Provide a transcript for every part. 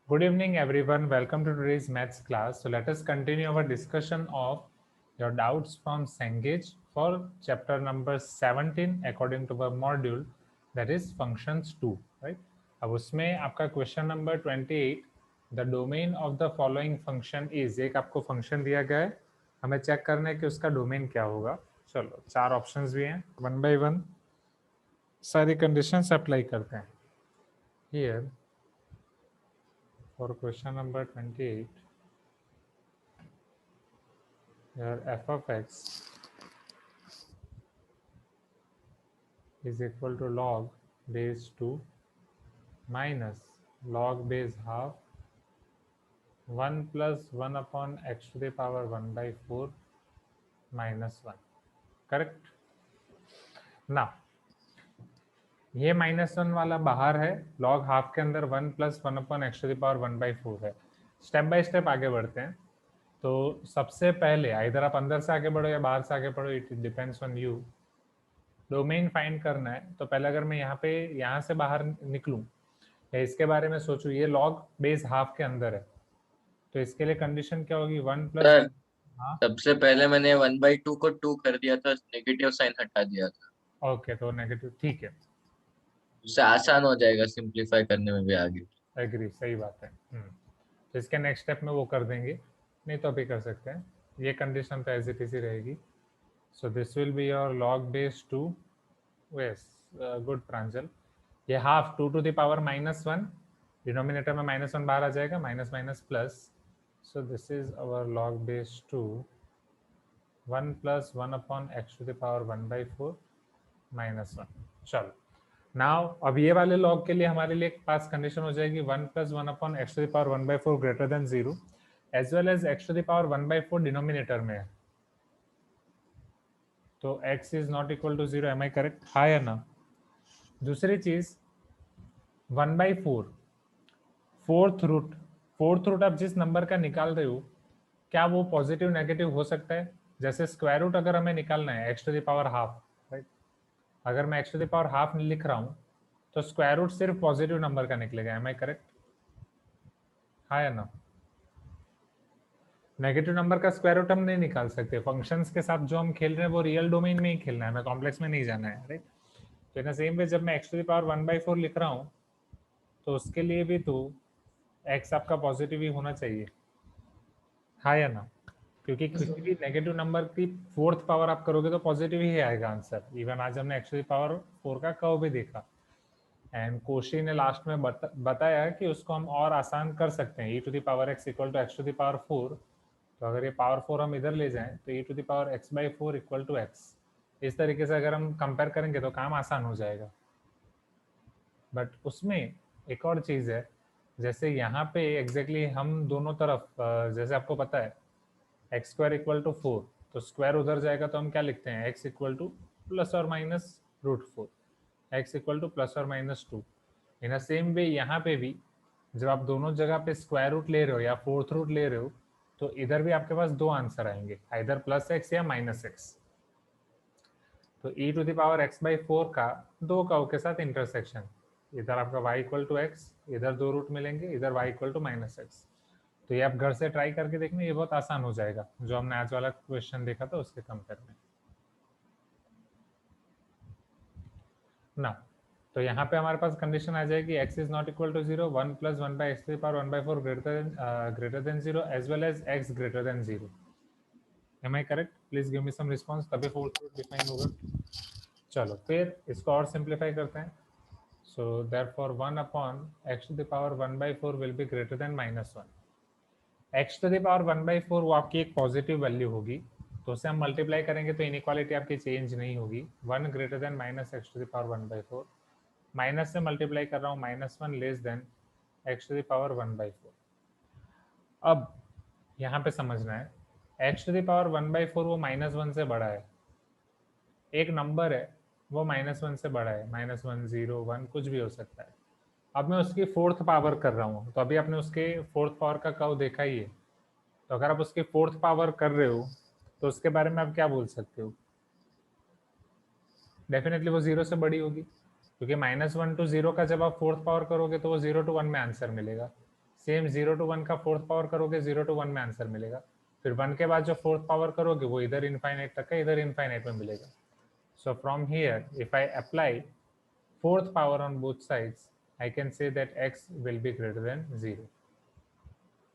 Good evening, everyone. Welcome to today's maths class. So let us continue our discussion of your doubts from Cengage for chapter number 17 according to our module, that is functions 2, right? अब उसमें आपका question number 28, the domain of the following function is, एक आपको function दिया गया है, हमें check करना है कि उसका डोमेन क्या होगा। चलो, चार ऑप्शंस भी हैं, वन बाय वन सारी कंडीशंस अप्लाई करते हैं। Here for question number 28, your f of x is equal to log base 2 minus log base half 1 plus 1 upon x to the power 1 by 4 minus 1, correct ना। ये -1 वाला बाहर है, log half के अंदर 1 plus 1 upon x to the power 1 by 4 है। Step by step आगे बढ़ते हैं। तो सबसे पहले इधर आप अंदर से आगे बढ़ो या बाहर से आगे बढ़ो, it depends on you. Domain find करना है तो पहले अगर मैं यहाँ से बाहर निकलूं या इसके बारे में सोचूं, ये लॉग बेस हाफ के अंदर है, तो इसके लिए कंडीशन क्या होगी, 1 प्लस। सर, हाँ, सबसे पहले मैंने 1/2 को 2 कर दिया था, नेगेटिव साइन हटा दिया था। ओके, तो नेगेटिव, ठीक है, उससे आसान हो जाएगा सिंप्लीफाई करने में भी आगे। एग्री, सही बात है। तो इसके नेक्स्ट स्टेप में वो कर देंगे, नहीं तो अभी कर सकते हैं। ये कंडीशन तो एज इट इज ही रहेगी। So this will be your log base 2, yes, good Pranjal. ये half 2 to the power -1, denominator में -1 बाहर आ जाएगा, minus minus plus. So this is our log base 2 1 plus 1 upon x to the power 1 by 4 minus 1। चलो, now अब ये वाले log के लिए हमारे लिए पास कंडीशन हो जाएगी 1 plus 1 upon x to the power 1 by 4 greater than 0, as well as x to the power 1 by 4 denominator में है, तो x is not equal to 0। Am I correct? हाँ या ना? दूसरी चीज 1 by 4 फोर्थ रूट आप जिस नंबर का निकाल रहे हो, क्या वो पॉजिटिव नेगेटिव हो सकता है? जैसे स्क्वायर रूट अगर हमें निकालना है x to the power half, right, अगर मैं x to the power half लिख रहा हूँ तो स्क्वायर रूट सिर्फ पॉजिटिव नंबर का निकलेगा। Am I correct? हाँ या ना? नेगेटिव नंबर का स्क्वायर रूट हम नहीं निकाल सकते। फंक्शंस के साथ जो हम खेल रहे हैं वो रियल डोमेन में ही खेलना है, हमें कॉम्प्लेक्स में नहीं जाना है, राइट। तो इन सेम वे जब मैं x to the power 1 by 4 लिख रहा हूँ तो उसके लिए भी तो एक्स आपका पॉजिटिव ही होना चाहिए, हाँ या ना? क्योंकि किसी भी नेगेटिव नंबर की फोर्थ पावर आप करोगे तो पॉजिटिव ही आएगा आंसर। इवन आज हमने एक्स टू द पावर 4 का कर्व भी देखा, एंड कोशी ने लास्ट में बताया कि उसको हम और आसान कर सकते हैं, e to the power x equal to x to the power 4। तो अगर ये पावर 4 हम इधर ले जाएं तो e to the power x by 4 equal to x. इस तरीके से अगर हम कंपेयर करेंगे तो काम आसान हो जाएगा। बट उसमें एक और चीज़ है, जैसे यहाँ पे एग्जैक्टली हम दोनों तरफ जैसे आपको पता है एक्स स्क्वायर इक्वल टू 4, तो स्क्वायर उधर जाएगा तो हम क्या लिखते हैं, एक्स इक्वल टू प्लस और minus √4, x equal two plus और माइनस 2। इन सेम वे यहाँ पे भी जब आप दोनों जगह पे स्क्वायर रूट ले रहे हो या फोर्थ रूट ले रहे हो तो इधर भी आपके पास दो आंसर आएंगे, इधर प्लस एक्स या माइनस एक्स। तो e to the power x by 4 का दो कर्व के साथ इंटरसेक्शन, इधर आपका y इक्वल टू एक्स, इधर दो रूट मिलेंगे, इधर y equal to minus x. तो ये आप घर से ट्राई करके देखना, ये बहुत आसान हो जाएगा जो हमने आज वाला क्वेश्चन देखा था उसके कंपेयर में ना। तो यहाँ पे हमारे पास कंडीशन आ जाएगी x is not equal to 0, 1 plus 1 by x power 1 by 4 greater than 0 as well as x greater than 0। Am I correct? Please give me some response, तभी फोर्थ रूट डिफाइन होगा। चलो फिर इसको और सिंप्लीफाई करते हैं। So therefore 1 upon x to the power 1 by 4 will be greater than -1। x to the power 1 by 4 वो आपकी एक पॉजिटिव वैल्यू होगी, तो उसे हम मल्टीप्लाई करेंगे तो इनइक्वालिटी आपकी चेंज नहीं होगी। 1 greater than minus x to the power 1 by 4, minus से मल्टीप्लाई कर रहा हूँ, -1 less than x to the power 1 by 4। अब यहाँ पे समझना है, x to the power 1 by 4 वो -1 से बड़ा है, एक नंबर है वो -1 से बड़ा है, -1 0 1 कुछ भी हो सकता है। अब मैं उसकी फोर्थ पावर कर रहा हूँ, तो अभी आपने उसके फोर्थ पावर का कर्व देखा ही है, तो अगर आप उसकी फोर्थ पावर कर रहे हो तो उसके बारे में आप क्या बोल सकते हो, डेफिनेटली वो 0 से बड़ी होगी, क्योंकि -1 to 0 का जब आप फोर्थ पावर करोगे तो वो 0 to 1 में आंसर मिलेगा। सेम 0 to 1 का फोर्थ पावर करोगे 0 to 1 में आंसर मिलेगा, फिर 1 के बाद जो फोर्थ पावर करोगे वो इधर इनफाइनाइट तक का इधर इनफाइनाइट में मिलेगा. So from here, if I apply fourth power on both sides, I can say that x will be greater than 0.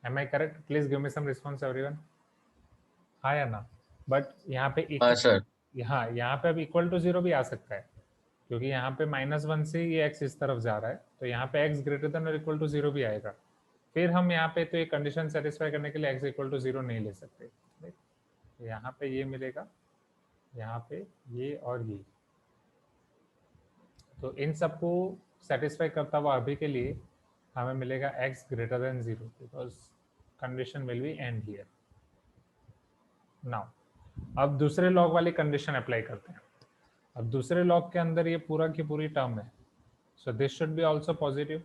Am I correct? Please give me some response, everyone. हाँ या ना? But यहाँ पे हाँ sir. यहाँ पे अब equal to 0 भी आ सकता है, क्योंकि यहाँ पे -1 से ये x इस तरफ जा रहा है, तो यहाँ पे x ग्रेटर देन और इक्वल टू 0 भी आएगा. फिर हम यहाँ पे तो ये कंडीशन सेटिस्फाई करने के लिए x इक्वल टू 0 नहीं ले सकते. यहाँ पे ये मिलेगा, यहाँ पे ये और ये. तो इन सबको सेटिस्फाई करता हुआ अभी के लिए हमें मिलेगा x greater than 0 because condition will be and here. Now अब दूसरे लॉग वाली कंडीशन अप्लाई करते हैं. अब दूसरे लॉग के अंदर ये पूरा की पूरी टर्म है, so this should be also positive.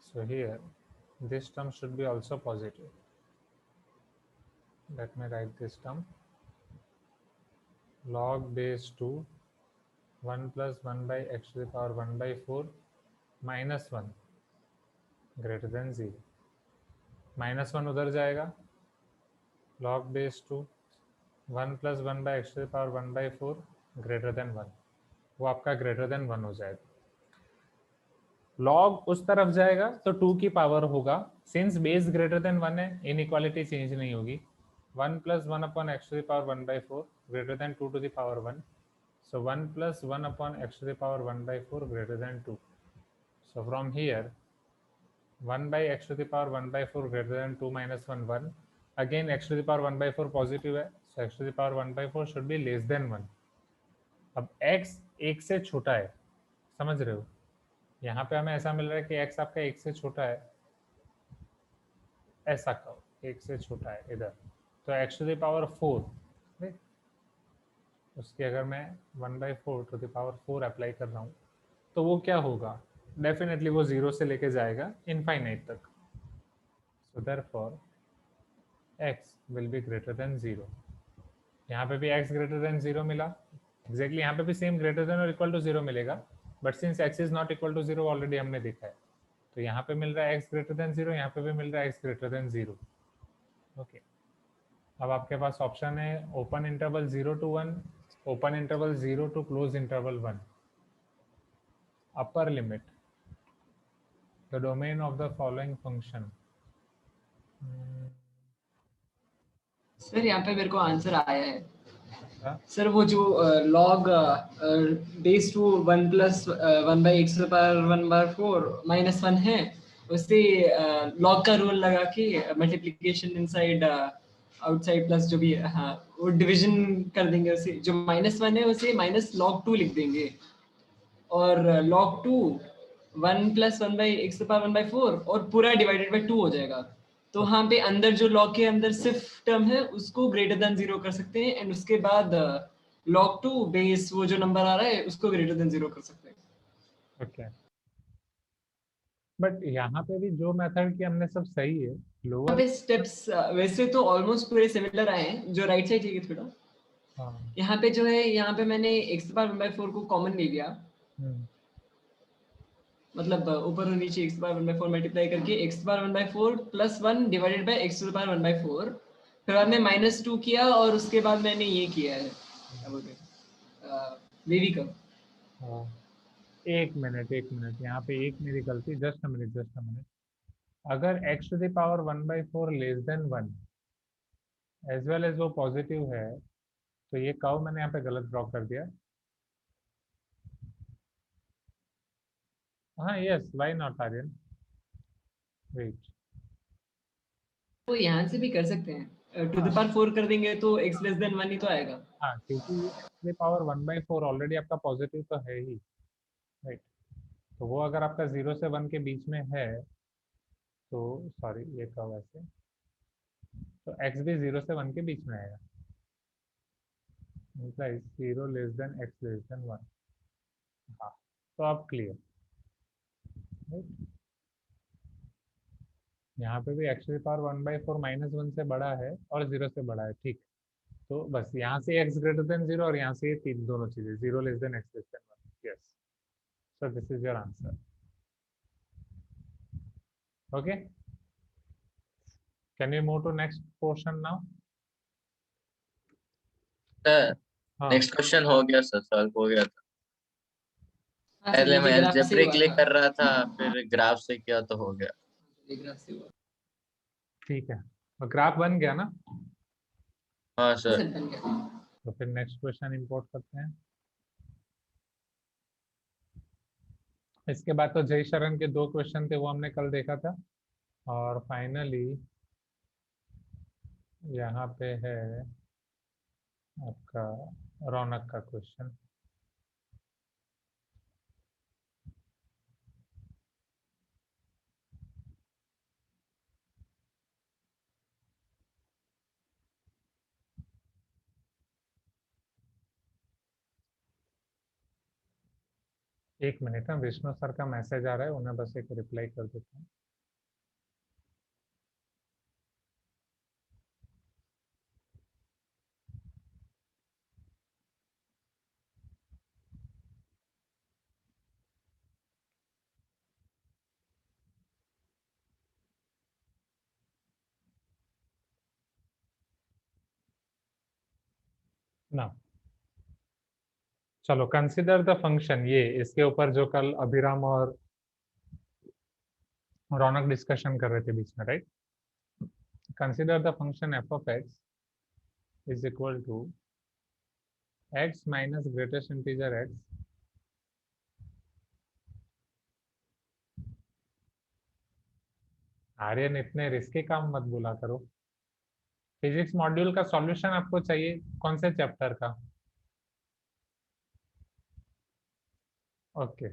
So here this term should be also positive. Let me right this term log base 2 1 plus 1 by x to the power 1 by 4 minus 1 greater than 0. Minus 1 उधर जाएगा, log base 2 1 plus 1 by x to the power 1 by 4 greater than 1, वो आपका greater than 1 हो जाएगा. log उस तरफ जाएगा तो 2 की पावर होगा, सिंस बेस ग्रेटर देन 1 है इनइक्वालिटी चेंज नहीं होगी. 1 plus 1 upon x to the power 1 by 4 greater than 2 to the power 1. So 1 plus 1 upon x to the power 1 by 4 greater than 2. So from here 1 by x to the power 1 by 4 greater than 2 minus 1 1. Again x to the power 1 by 4 positive है, so x to the power 1 by 4 should be less than 1. अब x 1 से छोटा है, समझ रहे हो? यहाँ पे हमें ऐसा मिल रहा है कि x आपका 1 से छोटा है, ऐसा कहो 1 से छोटा है इधर, तो x to the power 4, उसकी अगर मैं 1 by 4 to the power 4 apply कर रहा हूँ तो वो क्या होगा? डेफिनेटली वो 0 से लेके जाएगा इनफाइनाइट तक. So therefore x will be greater than 0. यहाँ पे भी x ग्रेटर देन 0 मिला, एग्जैक्टली यहाँ पे भी सेम ग्रेटर देन और इक्वल टू 0 मिलेगा, but since x is not equal to 0 already हमने देखा है, तो यहाँ पे मिल रहा है x ग्रेटर देन 0, यहाँ पे भी मिल रहा है x ग्रेटर देन 0. ओके, अब आपके पास ऑप्शन है open interval 0 to 1, open interval 0 to close interval 1. Upper limit the domain of the following function. Sir यहाँ पे मेरे को आंसर आया है. हाँ? सर वो जो log base to 1 plus 1 by x to the power 1 by 4 minus 1 है, उससे लॉग का रूल लगा के मल्टीप्लिकेशन इनसाइड आउटसाइड प्लस जो भी है, हाँ वो डिवीजन कर देंगे, उसे जो -1 है उसे माइनस log 2 लिख देंगे, और log 2 1 plus 1 by x to the power 1 by 4 और पूरा डिवाइडेड बाय 2 हो जाएगा. तो यहाँ पे अंदर जो log के अंदर सिर्फ टर्म है उसको ग्रेटर देन 0 कर सकते हैं, एंड उसके बाद log 2 बेस वो जो नंबर आ रहा है उसको ग्रेटर देन 0 कर सकते हैं. ओके, बट यहाँ पे भी जो मेथड की हमने सब सही है. लोअर अबे स्टेप्स वैसे तो ऑलमोस्ट पूरे सिमिलर आए हैं, जो राइट साइड चाहिए थोड़ा. हाँ, यहाँ पे जो है, यहाँ पे मैंने x to the power 1 by 4 को कॉमन ले लिया, मतलब ऊपर और नीचे x to the power 1 by 4 multiply करके x to the power 1 by 4 plus 1 divided by x to the power 1 by 4, फिर बाद में -2 किया, और उसके बाद मैंने ये किया है क्या बोलते हैं वेवी का. हाँ, एक मिनट यहाँ पे एक मेरी गलती, जस्ट अ मिनट. अगर x to the power 1 by 4 less than 1 as well as वो पॉजिटिव है, तो ये कर्व मैंने यहाँ पे गलत ड्रॉ कर दिया. हाँ yes, why not Aryan, wait. तो यहाँ से भी कर सकते हैं, टू द पावर 4 कर देंगे तो x लेस देन 1 ही तो आएगा. हाँ, क्योंकि ये x to the power 1 by 4 already आपका पॉजिटिव तो है ही, राइट. तो वो अगर आपका 0 से 1 के बीच में है, तो सॉरी ये कर्व ऐसे, तो x भी 0 से 1 के बीच में आएगा, implies 0 less then x less than 1. हाँ, तो आप क्लियर, राइट. यहाँ पे भी x to the power 1 by 4 -1 से बड़ा है और 0 से बड़ा है, ठीक. तो बस यहाँ से x ग्रेटर देन 0 और यहाँ से ये तीन दोनों चीजें 0 less then x less than 1. Yes, so this is your answer. Okay, can we move to next portion now? Sir हाँ नेक्स्ट क्वेश्चन हो गया सर, सॉल्व हो गया था। हाँ सर, पहले ये मैं ग्राफ से अलजेब्रिक हुआ क्लिक था। कर रहा था, फिर ग्राफ से किया तो हो गया। ये ग्राफ से हुआ। ठीक है, तो ग्राफ बन गया ना? हाँ हाँ सर। सर, बन गया। तो फिर नेक्स्ट क्वेश्चन इंपोर्ट करते हैं। इसके बाद तो जय शरण के 2 क्वेश्चन थे, वो हमने कल देखा था। और फाइनली यहाँ पे है आपका रौनक का क्वेश्चन। एक मिनट, विष्णु सर का मैसेज आ रहा है, उन्हें बस एक रिप्लाई कर देता हूँ। ना, चलो कंसिडर द फंक्शन, ये इसके ऊपर जो कल अभिराम और रौनक डिस्कशन कर रहे थे बीच में, right? Consider the function f of x is equal to x minus greatest integer x Aryan, इतने रिस्की काम मत बोला करो। फिजिक्स मॉड्यूल का सॉल्यूशन आपको चाहिए, कौन से चैप्टर का? ओके,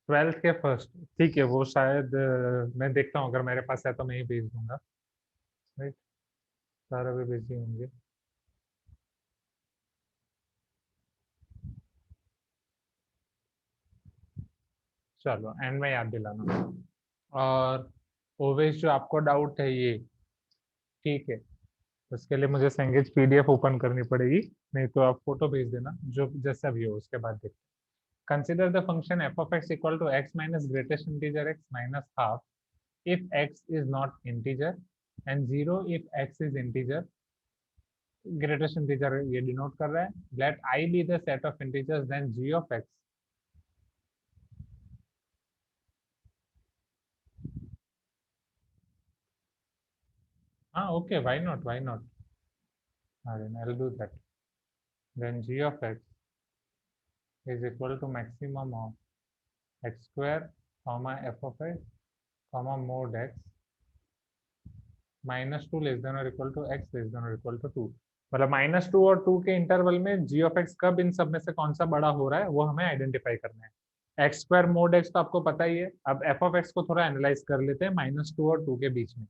12th के फर्स्ट, ठीक है। वो शायद मैं देखता हूँ, अगर मेरे पास है तो मैं ही भेज दूंगा, राइट? सर अभी बिजी होंगे। चलो एंड में याद दिलाना। और ओवेश, जो आपको डाउट है ये, ठीक है, उसके लिए मुझे संगीत पीडीएफ ओपन करनी पड़ेगी, नहीं तो आप फोटो भेज देना, जो जैसा भी हो उसके बाद देखते हैं। Consider the function f of x equal to x minus greatest integer x minus half if x is not integer and 0 if x is integer, greatest integer ये डिनोट कर रहा है। let I be the set of integers then g of x, हाँ okay, why not I'll do that, then g of x is equal to maximum of x square comma f of x comma mod x -2 less than और equal to x less than और equal to 2। मतलब -2 और 2 के interval में g of x कब इन सब में से कौन सा बड़ा हो रहा है वो हमें आइडेंटिफाई करना है। एक्स स्क्वायर मोड एक्स तो आपको पता ही है। अब एफ ऑफ एक्स को थोड़ा एनालाइज कर लेते हैं -2 और 2 के बीच में।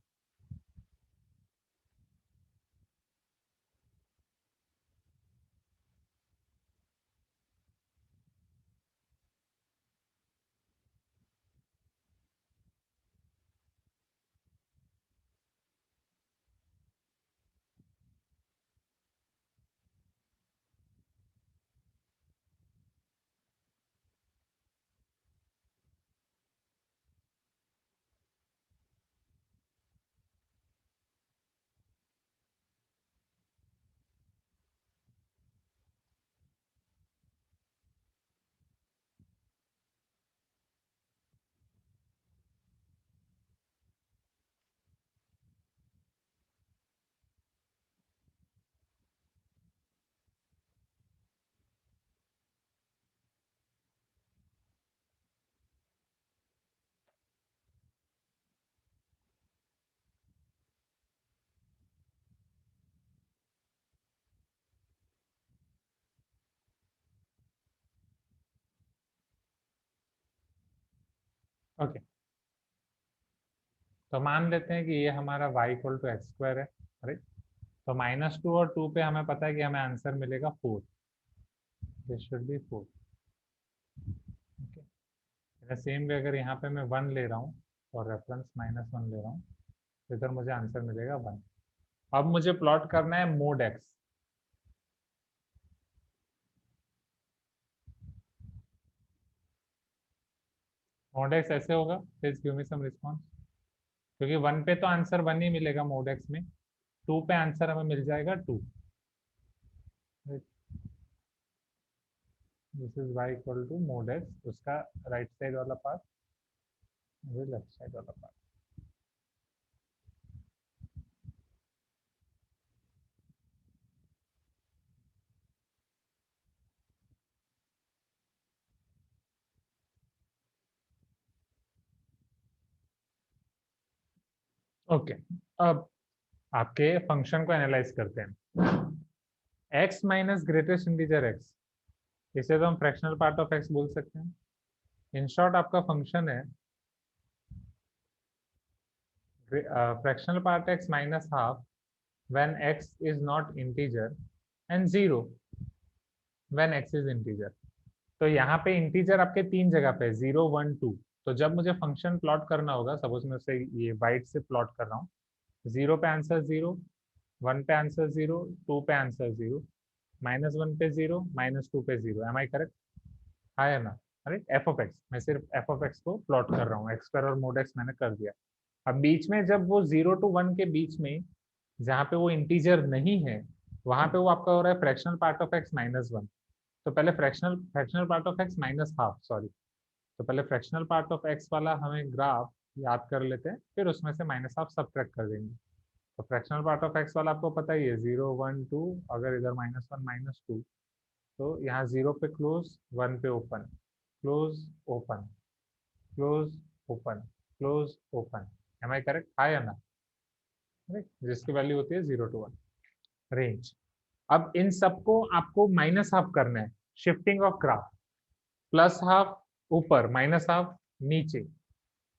ओके, तो मान लेते हैं कि ये हमारा y equal to x square है, राइट? तो -2 और 2 पे हमें पता है कि हमें आंसर मिलेगा 4, this should be 4। Okay, same way अगर यहाँ पे मैं 1 ले रहा हूँ और रेफरेंस -1 ले रहा हूँ, तो इधर मुझे आंसर मिलेगा 1। अब मुझे प्लॉट करना है मोड एक्स। mod x ऐसे होगा, please give me some response, क्योंकि 1 पे तो आंसर 1 ही मिलेगा mod x में, 2 पे आंसर हमें मिल जाएगा 2। This is y equal to mod x, उसका राइट साइड वाला पार्ट, लेफ्ट साइड वाला पार्ट। ओके, अब आपके फंक्शन को एनालाइज करते हैं। x minus greatest integer x, इसे तो हम फ्रैक्शनल पार्ट ऑफ x बोल सकते हैं। इन शॉर्ट आपका फंक्शन है fractional part x minus half when x is not integer and 0 when x is integer। तो यहाँ पे इंटीजर आपके 3 जगह पे 0 1 2। तो जब मुझे फंक्शन प्लॉट करना होगा, सपोज मैं उसे ये वाइट से प्लॉट कर रहा हूँ, 0 पे आंसर 0, 1 पे आंसर 0, 2 पे आंसर 0, -1 पे 0, -2 पे 0। Am I correct? हाँ या ना? अरे एफ ऑफ एक्स, मैं सिर्फ एफ ऑफ एक्स को प्लॉट कर रहा हूँ, एक्स स्क्वायर और मोड एक्स मैंने कर दिया। अब बीच में जब वो 0 to 1 के बीच में जहाँ पे वो इंटीजर नहीं है, वहां पे वो आपका हो रहा है फ्रैक्शनल पार्ट ऑफ एक्स -1। तो पहले fractional part of x minus half, sorry, तो पहले फ्रैक्शनल पार्ट ऑफ एक्स वाला हमें ग्राफ याद कर लेते हैं, फिर उसमें से माइनस हाफ सब्ट्रैक्ट कर देंगे। तो फ्रैक्शनल पार्ट ऑफ एक्स वाला आपको पता ही है 0 1 2, अगर इधर -1 -2, तो यहाँ 0 पे क्लोज, 1 पे open, close open, close open, close open. Am I correct? हाँ या ना? जिसकी वैल्यू होती है 0 to 1 रेंज। अब इन सबको आपको माइनस हाफ करना है, shifting of graph, plus half ऊपर, माइनस हाफ नीचे।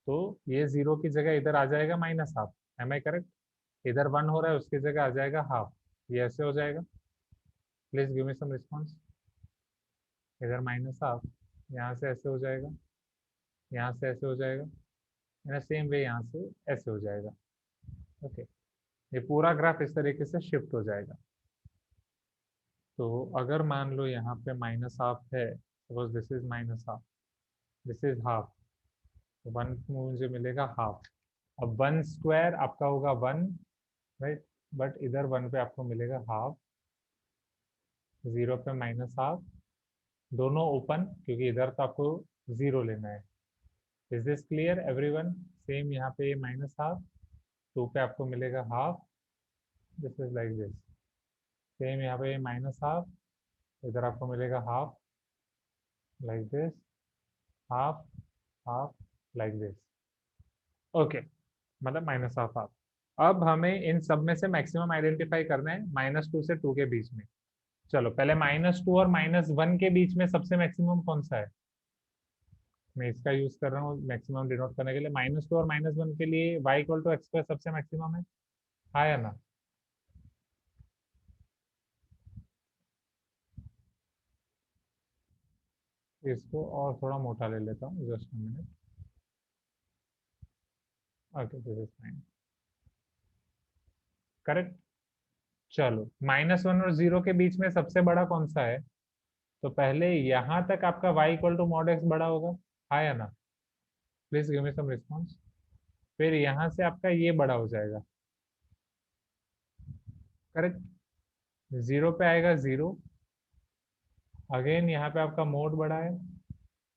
तो ये 0 की जगह इधर आ जाएगा minus half. Am I correct? इधर 1 हो रहा है, उसकी जगह आ जाएगा हाफ। ये ऐसे हो जाएगा, please give me some response. इधर माइनस हाफ, यहाँ से ऐसे हो जाएगा, यहाँ से ऐसे हो जाएगा, सेम वे यहाँ से ऐसे हो जाएगा। ओके, ये पूरा ग्राफ इस तरीके से शिफ्ट हो जाएगा। तो अगर मान लो यहाँ पे माइनस हाफ है, suppose this is minus half, this is half, 1 मुझे मिलेगा हाफ। अब 1 स्क्वायर आपका होगा 1, राइट, बट इधर 1 पे आपको मिलेगा हाफ, 0 पे माइनस हाफ, दोनों ओपन, क्योंकि इधर तो आपको 0 लेना है। Is this clear everyone? Same यहाँ पे माइनस हाफ, 2 पे आपको मिलेगा half, this is like this. Same यहाँ पे माइनस हाफ, इधर आपको मिलेगा half, like this, half half, like this. Okay, मतलब माइनस हाफ हाफ। अब हमें इन सब में से मैक्सिमम आइडेंटिफाई करना है -2 से 2 के बीच में। चलो पहले -2 और -1 के बीच में सबसे मैक्सिमम कौन सा है? मैं इसका यूज कर रहा हूँ मैक्सिमम डिनोट करने के लिए। -2 और -1 के लिए y equal to x square सबसे मैक्सिमम है, हाँ या ना? इसको और थोड़ा मोटा ले लेता हूँ, just a minute. Okay, this is fine, correct. चलो -1 और 0 के बीच में सबसे बड़ा कौन सा है? तो पहले यहाँ तक आपका y equal to mod x बड़ा होगा, हाँ या ना? Please give me some response. फिर यहाँ से आपका ये बड़ा हो जाएगा, करेक्ट। 0 पे आएगा 0, अगेन यहाँ पे आपका मोड बड़ा है,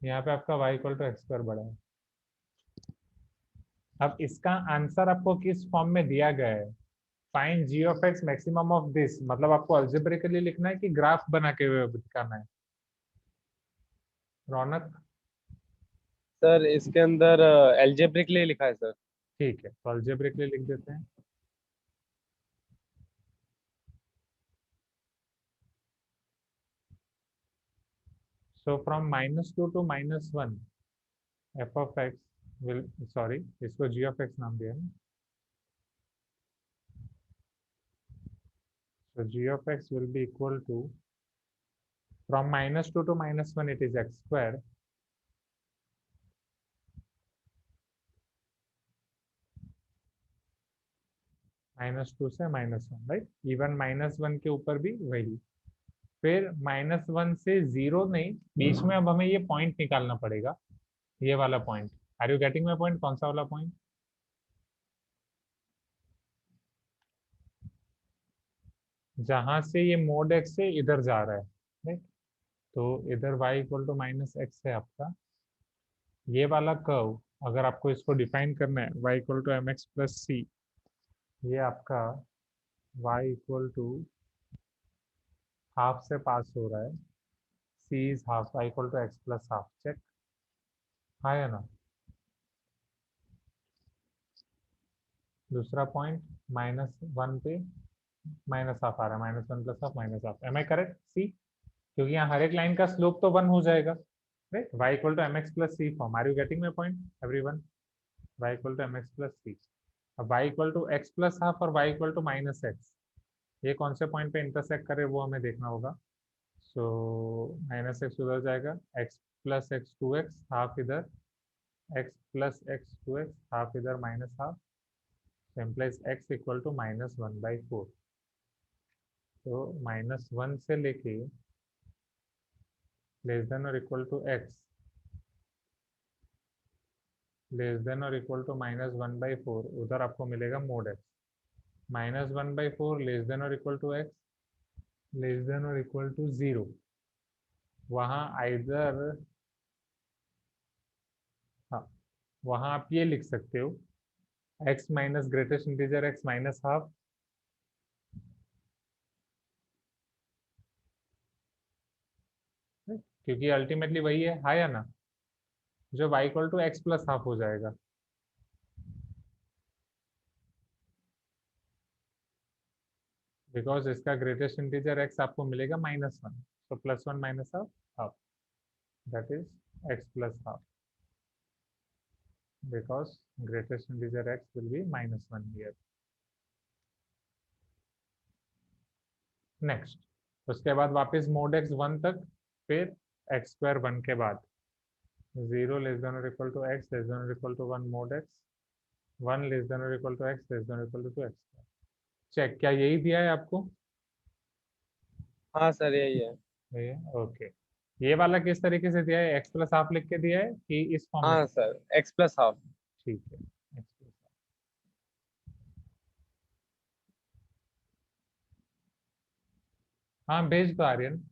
यहाँ पे आपका y equal to x square बड़ा है। अब इसका आंसर आपको किस फॉर्म में दिया गया है? Find g of x maximum of this, मतलब आपको अल्जेब्रिकली लिखना है कि ग्राफ बना के दिखाना है? रौनक, सर इसके अंदर एल्जेब्रिकली लिखा है सर। ठीक है, तो अल्जेब्रिकली लिख देते हैं। So from -2 to -1, f of x will, sorry, इसको g of x नाम दिया है। So g of x will be equal to, from -2 to -1 it is x square, -2 से -1, राइट। इवन -1 के ऊपर भी वही। फिर -1 से 0 नहीं, बीच में अब हमें ये पॉइंट निकालना पड़ेगा। ये वाला point, are you getting my point? कौन सा वाला पॉइंट? जहां से ये मोड एक्स से इधर जा रहा है, राइट? तो इधर y equal to minus x है आपका। ये वाला कर्व अगर आपको इसको डिफाइन करना है, y equal to M X plus C, ये आपका y इक्वल टू हाफ से पास हो रहा है, c is half, y equal to x plus half. Check, हाँ या ना? दूसरा पॉइंट -1 पे माइनस हाफ आ रहा है, -1 plus half minus half. Am I correct? See, क्योंकि यहाँ हर एक लाइन का स्लोप तो 1 हो जाएगा, right? y equal to M X plus C form. Are you getting my point everyone? y equal to M X plus C. अब y equal to x plus half और y equal to minus X, ये कौन से point पे intersect करे वो हमें देखना होगा। सो माइनस एक्स उधर जाएगा, X plus X 2x, half इधर, X plus X 2x, half इधर, minus half, implies x equal to -1/4। तो -1 से लेके लेस देन और equal to x less than और इक्वल टू -1/4, उधर आपको मिलेगा मोड x। -1/4 लेस देन और equal to x less than और इक्वल टू 0, वहाँ आइदर, हाँ, वहाँ आप ये लिख सकते हो x minus greatest integer x minus half, क्योंकि अल्टीमेटली वही है या ना, जो y equal to x plus half हो जाएगा। बिकॉज इसका ग्रेटेस्ट इंटीजर x आपको मिलेगा -1, तो +1 minus half, half, that is x plus half, because greatest integer x will be -1 here. Next, उसके बाद वापस मोड x 1 तक, फिर x स्क्वायर 1 के बाद 0 लेस देन और equal to x less than और equal to 1 mod x, 1 less than और equal to x less than और इक्वल टू 2x। चेक, क्या यही दिया है आपको? हाँ सर यही है। ये ओके। ये वाला किस तरीके से दिया है? एक्स प्लस हाफ लिख के दिया है कि इस फॉर्म में? हाँ सर, एक्स प्लस हाफ। ठीक है, x plus half। हाँ भेज दो आर्यन।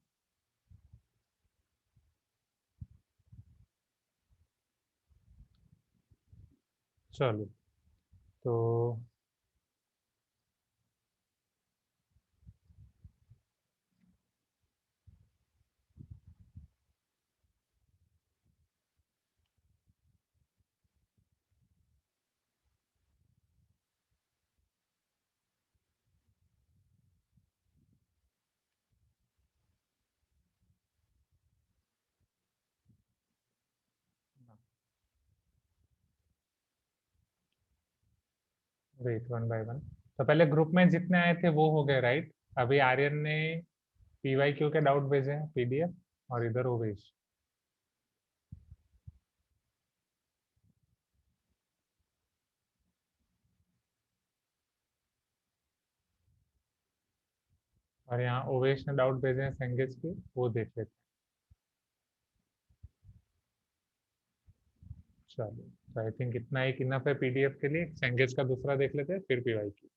चलो, तो वेट, 1 बाय 1। तो पहले ग्रुप में जितने आए थे वो हो गए, राइट? अभी आर्यन ने PYQ के डाउट भेजे हैं, PDF, और इधर ओवेश। और यहाँ ओवेश ने डाउट भेजे हैं सेंगेज के, वो देख लेते हैं। चलो, तो आई थिंक इतना एक इनफ है PDF के लिए। सेंगेज का दूसरा देख लेते हैं, फिर PYQ।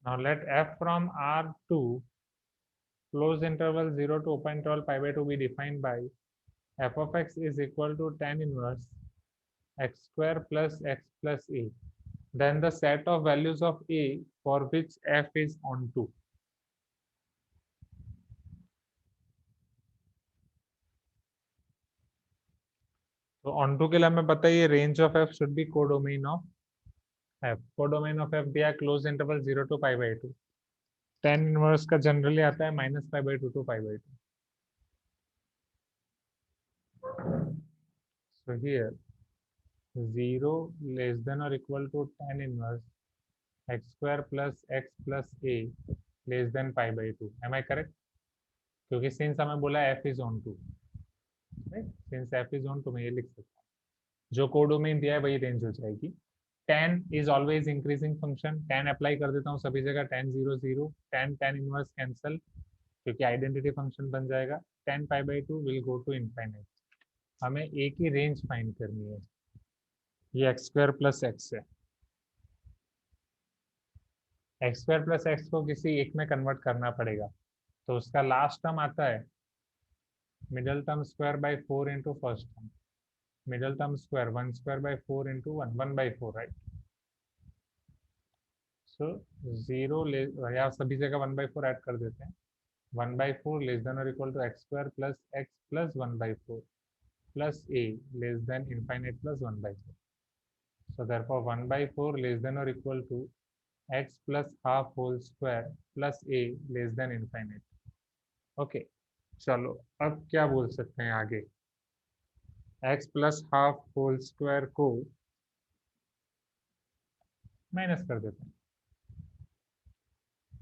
Now let f from R2 close interval 0 to open interval pi by 2 be defined by f of x is equal to tan inverse x square plus x plus a, then the set of values of a for which f is onto। तो onto के लिए हमें बताइए range of f should be codomain of f। codomain of f दिया close interval 0 to pi by 2, tan inverse का generally आता है -pi by 2 to pi by 2। So here 0 less than or equal to tan inverse x square plus x plus a less than pi by 2. Am I correct? क्योंकि since हमें बोला f is on 2, right? Since f is on 2 मैं ये लिख सकता हूँ, जो codomain दिया है वही रेंज हो जाएगी। tan is always increasing function, tan apply कर देता हूँ सभी जगह, tan 0 0, tan इनवर्स कैंसल क्योंकि आइडेंटिटी फंक्शन बन जाएगा, tan pi by 2 will go to infinite। हमें एक ही रेंज फाइंड करनी है, ये x स्क्वायर प्लस एक्स है। x स्क्वायर प्लस एक्स को किसी एक में कन्वर्ट करना पड़ेगा, तो उसका लास्ट टर्म आता है middle term square by 4 into first term, middle term square 1 square by 4 into 1 by 4, right? So 0 ले या सभी जगह 1 by 4 ऐड कर देते हैं, 1 by 4 लेस देन और equal to x square plus x plus 1 by 4 plus a less than infinite plus 1 by 4। So therefore 1 by 4 less than or equal to x plus half whole square plus a less than infinite। Okay, चलो अब क्या बोल सकते हैं आगे, x plus half whole square को minus कर देते हैं,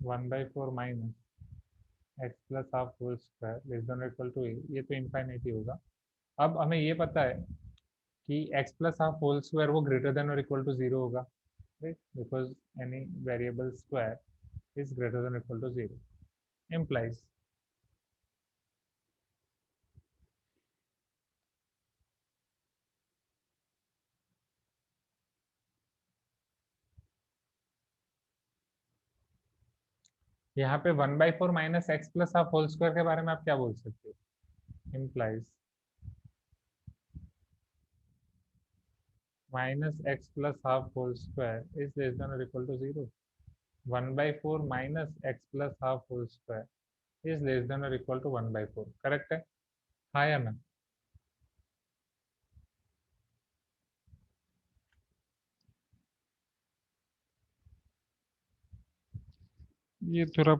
1 by 4 minus x plus half whole square less than or equal to a, ये तो इनफाइनाइट ही होगा। अब हमें ये पता है कि x plus half whole square वो ग्रेटर देन और इक्वल टू 0 होगा, right? Because any variable square is greater than or equal to 0, implies यहाँ पे 1 by 4 minus x plus half whole square के बारे में आप क्या बोल सकते हो, implies minus x plus half whole square is less than or equal to 0। 1 by 4 minus x plus half whole square is less than or equal to 1 by 4, correct है? हाँ या ना? ये थोड़ा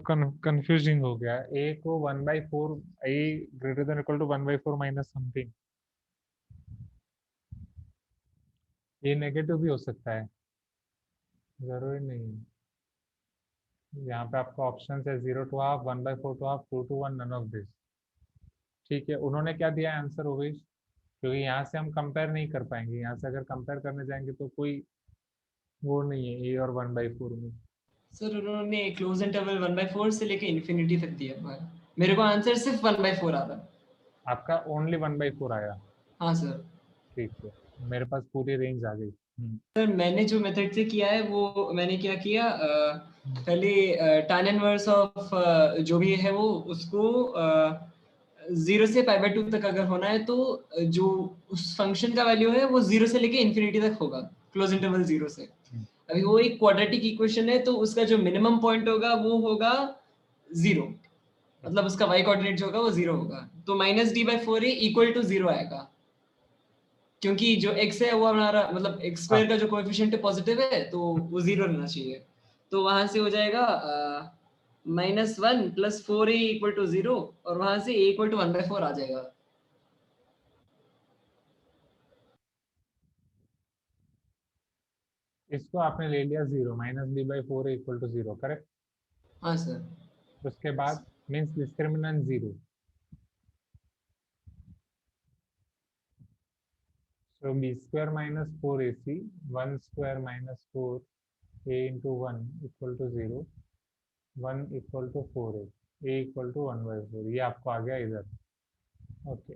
कंफ्यूजिंग हो गया, a को 1 by 4 a greater than equal to 1 by 4 minus something, ये नेगेटिव भी हो सकता है, जरूरी नहीं है। यहाँ पे आपका ऑप्शन है 0 to half, 1 by 4 to half, 2 to 1, none of this। ठीक है, उन्होंने क्या दिया आंसर ओवेश, क्योंकि यहाँ से हम कंपेयर नहीं कर पाएंगे, यहाँ से अगर कंपेयर करने जाएंगे तो कोई वो नहीं है a और 1 by 4 में। सर उन्होंने क्लोज इंटरवल 1 by 4 से लेके इन्फिनिटी तक दिया हुआ है, मेरे को आंसर सिर्फ 1 by 4 आता है। आपका ओनली 1 by 4 आया? हाँ सर। ठीक है, मेरे पास पूरी रेंज आ गई। सर मैंने जो मेथड से किया है वो मैंने क्या किया, पहले tan इनवर्स ऑफ जो भी है वो उसको 0 से पाई बाय 2 तक अगर होना है तो जो उस फंक्शन का वैल्यू है वो 0 से लेके इन्फिनिटी तक होगा, क्लोज इंटरवल 0 से। अभी वो एक क्वाड्रेटिक इक्वेशन है, तो उसका जो मिनिमम पॉइंट होगा वो होगा 0, मतलब उसका y कोऑर्डिनेट जो होगा वो 0 होगा, तो -d/4a इक्वल टू 0 आएगा, क्योंकि जो x है वो हमारा मतलब x स्क्वायर का जो कोएफिशिएंट है पॉजिटिव है, तो वो 0 रहना चाहिए, तो वहां से हो जाएगा -1 + 4a = 0, और वहां से a = 1/4 आ जाएगा। इसको आपने ले लिया 0, -d/4a = 0, करेक्ट? हाँ सर। उसके बाद means discriminant 0, so b square minus 4ac 1 square minus 4a into 1 equal to 0, 1 equal to 4a, a equal to 1/4, ये आपको आ गया इधर। ओके,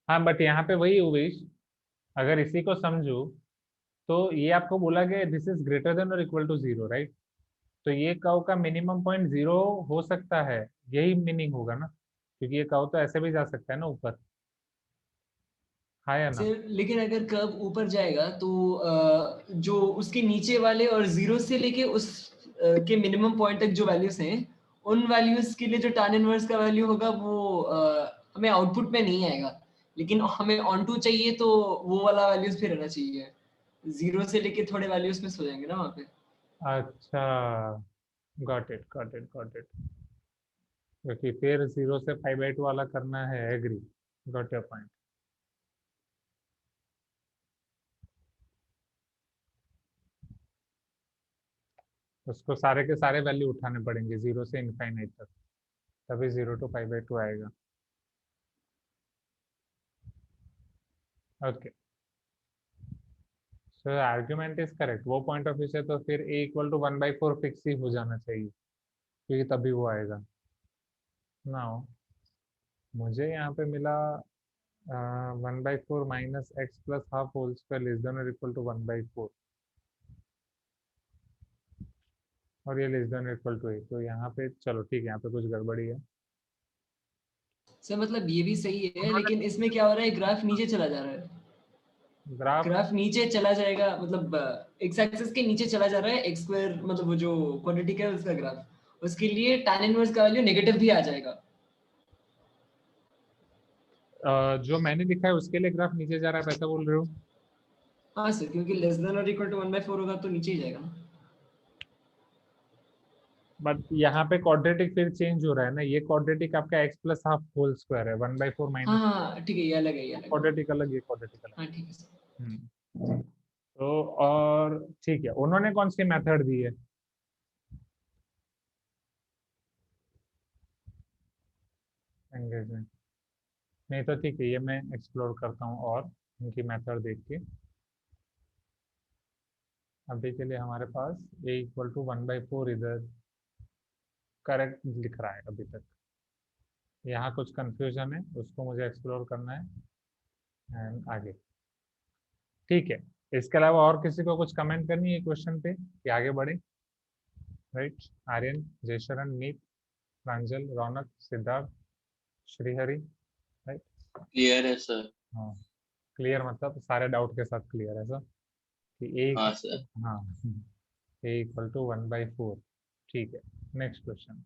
हाँ बट यहाँ पे वही उवेश, अगर इसी को समझो तो ये आपको बोला गया दिस इज ग्रेटर देन और इक्वल टू 0, राइट? तो ये कर्व का मिनिमम पॉइंट 0 हो सकता है, यही मीनिंग होगा ना, क्योंकि ये कर्व तो ऐसे भी जा सकता है ना ऊपर, हाँ या ना? सर लेकिन अगर कर्व ऊपर जाएगा तो जो उसके नीचे वाले और 0 से लेके उस के मिनिमम पॉइंट तक जो वैल्यूज हैं, उन वैल्यूज के लिए जो tan इनवर्स का वैल्यू होगा वो हमें आउटपुट में नहीं आएगा, लेकिन हमें ऑन टू चाहिए तो वो वाला वैल्यूज फिर रहना चाहिए, 0 से लेके थोड़े वैल्यूज मिस हो जाएंगे ना वहाँ पे। अच्छा, got it, got it, got it. क्योंकि फिर 0 से π/2 वाला करना है। Agree, got your point. उसको सारे के सारे वैल्यू उठाने पड़ेंगे 0 से इनफाइनाइट तक, तभी 0 to π/2 आएगा। Okay, so argument is correct. वो पॉइंट ऑफ व्यू से तो फिर a = 1/4 फिक्स ही हो जाना चाहिए, क्योंकि तभी वो आएगा। नाउ मुझे यहाँ पे मिला 1/4 minus x plus half whole square less than और इक्वल टू 1/4, और ये लेस देन इक्वल टू 8। तो यहाँ पे चलो ठीक है, यहाँ पे कुछ गड़बड़ी है। सर मतलब ये भी सही है, उन्होंने लेकिन इसमें क्या हो रहा है, ग्राफ नीचे चला जा रहा है। ग्राफ ग्राफ नीचे चला जाएगा, मतलब एक्स एक्सिस के नीचे चला जा रहा है। एक्स स्क्वायर मतलब वो जो क्वाड्रेटिक है उसका ग्राफ, उसके लिए tan इनवर्स का वैल्यू नेगेटिव भी आ जाएगा। जो मैंने लिखा है उसके लिए ग्राफ नीचे जा रहा है, पैसा बोल रहे हो? हाँ सर, क्योंकि लेस देन और इक्वल टू 1/4 होगा तो नीचे ही जाएगा ना। बट यहाँ पे क्वाड्रेटिक फिर चेंज हो रहा है ना, ये क्वाड्रेटिक आपका x plus half whole square है, 1/4 हाँ माइनस हाँ ठीक है, ये अलग है, ये अलग है। क्वाड्रेटिक अलग, ये क्वाड्रेटिक अलग। हाँ ठीक है सर। तो और ठीक है, उन्होंने कौन सी मेथड दी है? एंगेजमेंट नहीं तो ठीक है, ये मैं एक्सप्लोर करता हूँ और उनकी मेथड देख के। अभी के लिए हमारे पास a = 1/4 इधर करेक्ट लिख रहा है अभी तक। यहाँ कुछ कंफ्यूजन है, उसको मुझे एक्सप्लोर करना है एंड आगे। ठीक है, इसके अलावा और किसी को कुछ कमेंट करनी है क्वेश्चन पे कि आगे बढ़े? राइट, आर्यन, जयशरण, नीत, प्रांजल, रौनक, सिद्धार्थ, श्रीहरि। राइट, क्लियर है सर। हाँ क्लियर, मतलब सारे डाउट के साथ क्लियर है सर कि ए, हाँ सर। हाँ a = 1/4। ठीक है, next question.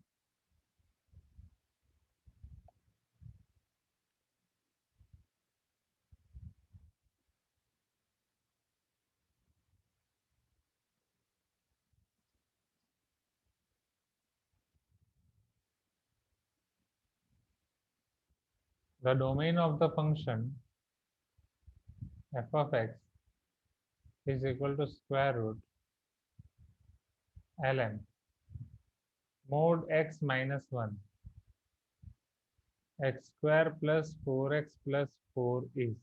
The domain of the function f of x is equal to square root ln mod x minus 1 x square plus 4x plus 4 is।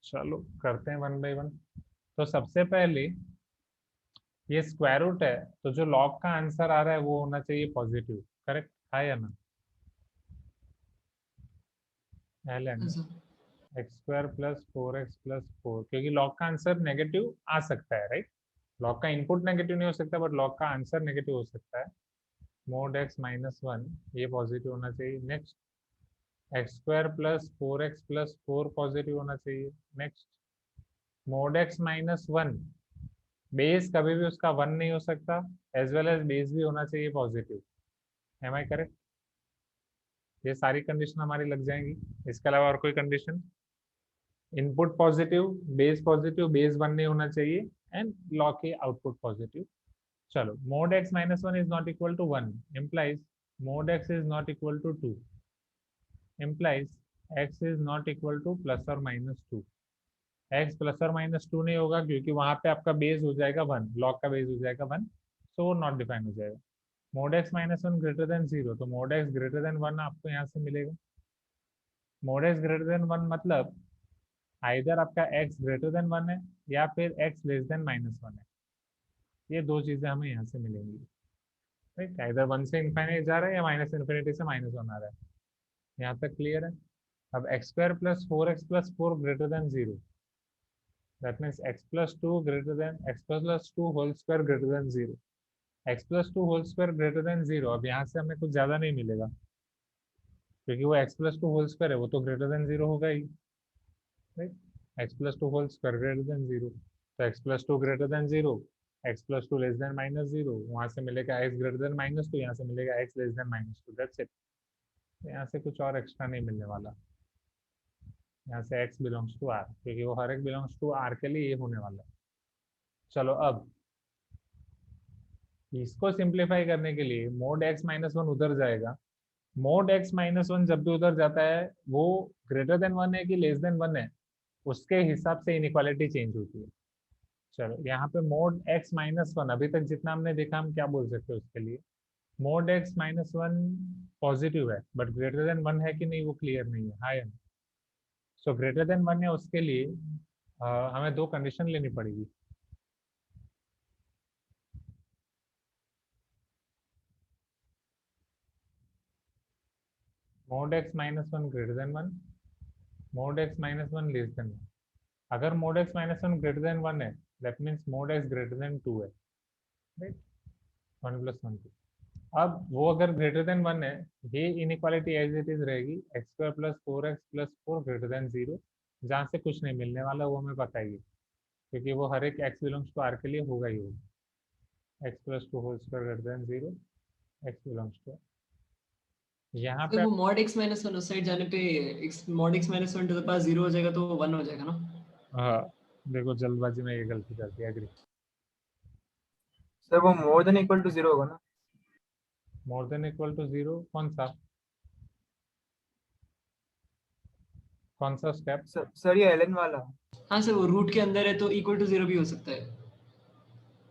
चलो करते हैं 1 by 1। तो सबसे पहले ये स्क्वायर रूट है, तो जो लॉग का आंसर आ रहा है वो होना चाहिए पॉजिटिव, करेक्ट है या ना? ln हाँ sir. x square plus 4x plus 4, क्योंकि लॉग का आंसर नेगेटिव आ सकता है, राइट? लॉग का इनपुट नेगेटिव नहीं हो सकता, बट लॉग का आंसर नेगेटिव हो सकता है। मोड x माइनस 1 ये पॉजिटिव होना चाहिए। Next x square plus 4x plus 4 positive होना चाहिए। Next mode x minus 1, base कभी भी उसका 1 नहीं हो सकता, एज वेल एज बेस भी होना चाहिए पॉजिटिव। M I correct? ये सारी कंडीशन हमारी लग जाएंगी। इसके अलावा और कोई कंडीशन? इनपुट पॉजिटिव, बेस 1 नहीं होना चाहिए, एंड लॉग के आउटपुट पॉजिटिव। चलो, mod x minus 1 is not equal to 1 implies mod x is not equal to 2 implies x is not equal to plus or minus 2। x plus और minus 2 नहीं होगा, क्योंकि वहां पे आपका बेस हो जाएगा 1, लॉग का बेस हो जाएगा 1, सो नॉट डिफाइन हो जाएगा। mod x minus 1 greater than 0, तो mod x ग्रेटर देन 1 आपको यहाँ से मिलेगा। mod x ग्रेटर देन 1 मतलब आइदर आपका x ग्रेटर देन 1 है या फिर x लेस देन माइनस 1 है। ये दो चीजें हमें यहाँ से मिलेंगी, राइट? आइदर 1 से इनफाइनाइट जा रहा है या माइनस इन्फिनिटी से माइनस 1 आ रहा है। यहाँ तक क्लियर है? अब x square plus 4x plus 4 greater than 0, that means x plus 2 greater than x plus 2 whole square greater than 0। x plus 2 whole square greater than 0, अब यहाँ से हमें कुछ ज़्यादा नहीं मिलेगा, क्योंकि वो x प्लस 2 होल स्क्वायर है, वो तो ग्रेटर देन 0 होगा ही, right? x plus 2 whole square greater than 0, तो x plus 2 greater than 0, x plus 2 less than minus 0, वहाँ से मिलेगा x ग्रेटर देन माइनस 2, यहाँ से मिलेगा x less than minus 2, that's it. यहाँ से कुछ और एक्स्ट्रा नहीं मिलने वाला। यहाँ से x बिलोंग्स टू r, क्योंकि वो हर एक बिलोंग्स टू r के लिए ये होने वाला है। चलो अब इसको सिंप्लीफाई करने के लिए मोड x माइनस वन उधर जाएगा, मोड x माइनस वन जब भी उधर जाता है वो ग्रेटर देन वन है कि लेस देन वन है, उसके हिसाब से इनइक्वालिटी चेंज होती है। चलो यहाँ पे मोड x माइनस वन, अभी तक जितना हमने देखा हम क्या बोल सकते हैं उसके लिए, mode x minus one positive है बट ग्रेटर देन वन है कि नहीं वो क्लियर नहीं है, हाँ या नहीं। सो ग्रेटर देन वन है उसके लिए हमें दो कंडीशन लेनी पड़ेगी। Mod x minus one greater than one, mod x minus one less than one. अगर mod x minus one greater than one है that means mod x greater than two है, right, one plus one two. अब वो अगर greater than one है, ये inequality as it is रहेगी, X square plus four X plus four greater than zero, जहाँ से कुछ नहीं मिलने वाला वो हमें पता ही है, क्योंकि वो हर एक एक्स बिलोंग्स टू आर के लिए होगा ही होगा। X plus two whole square greater than zero, x belongs to, यहाँ तो पे वो मॉड x माइनस वन उस साइड जाने पे mod x minus one to the power 0 हो जाएगा तो 1 हो जाएगा ना। हाँ देखो जल्दबाजी में ये गलती कर दी, एग्री। सर वो मोर देन इक्वल टू 0 होगा ना? More than equal to zero कौन सा स्टेप? सर ये ln वाला। हाँ सर, वो रूट के अंदर है तो इक्वल टू 0 भी हो सकता है।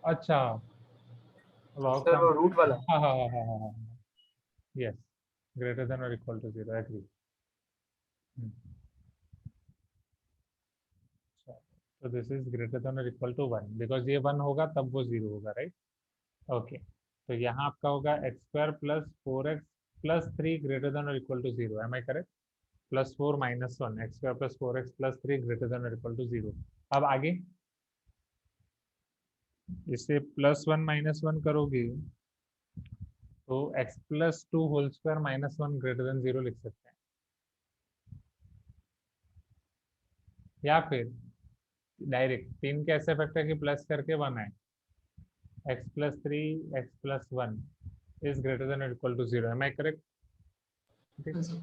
अच्छा लॉग सर का, वो रूट वाला। हाँ हाँ हाँ हाँ हाँ, यस, ग्रेटर देन और इक्वल टू जीरो, एग्री। तो दिस इज ग्रेटर देन और इक्वल टू वन, बिकॉज ये वन होगा तब वो जीरो होगा, राइट। ओके, तो यहाँ आपका होगा X square plus four X plus three greater than और equal to zero, am I correct? Plus four minus one, X square plus four X plus three greater than और equal to zero. अब आगे इसे plus one minus one करोगे तो X plus two whole square minus one greater than zero लिख सकते हैं, या फिर डायरेक्ट तीन के ऐसे फैक्टर की प्लस करके वन आए, X plus three X plus one is greater than और equal to zero, am I correct? हाँ sir.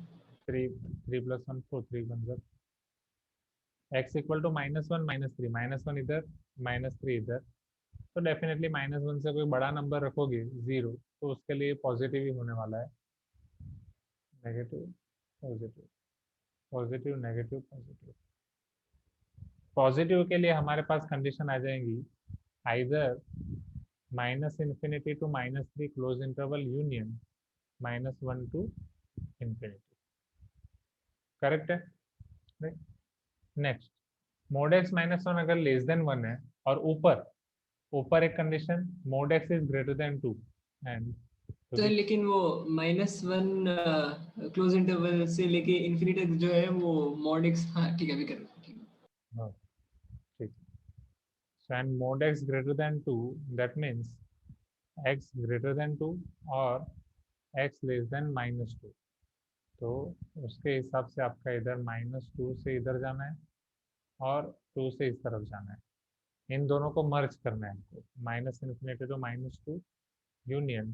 Three three plus one four, three one जब X equal to minus one इधर minus three इधर, तो definitely minus one से कोई बड़ा number रखोगे जीरो तो उसके लिए पॉजिटिव ही होने वाला है, negative positive, positive negative positive. Positive के लिए हमारे पास कंडीशन आ जाएंगी, either minus infinity to minus three close interval union minus one to infinity, correct है? Next, mod X minus one अगर लेस देन वन है और ऊपर ऊपर एक condition mod X is greater than two and तो लेकिन वो माइनस वन क्लोज इंटरवल से लेके इन्फिनिटी तक जो है वो मॉड x, हाँ ठीक है अभी कर ठीक है। ठीक, so and mod x greater than 2 that means x greater than 2 और x less than minus 2, तो उसके हिसाब से आपका इधर माइनस टू से इधर जाना है और टू से इस तरफ जाना है, इन दोनों को मर्ज करना है आपको, minus infinity to minus two union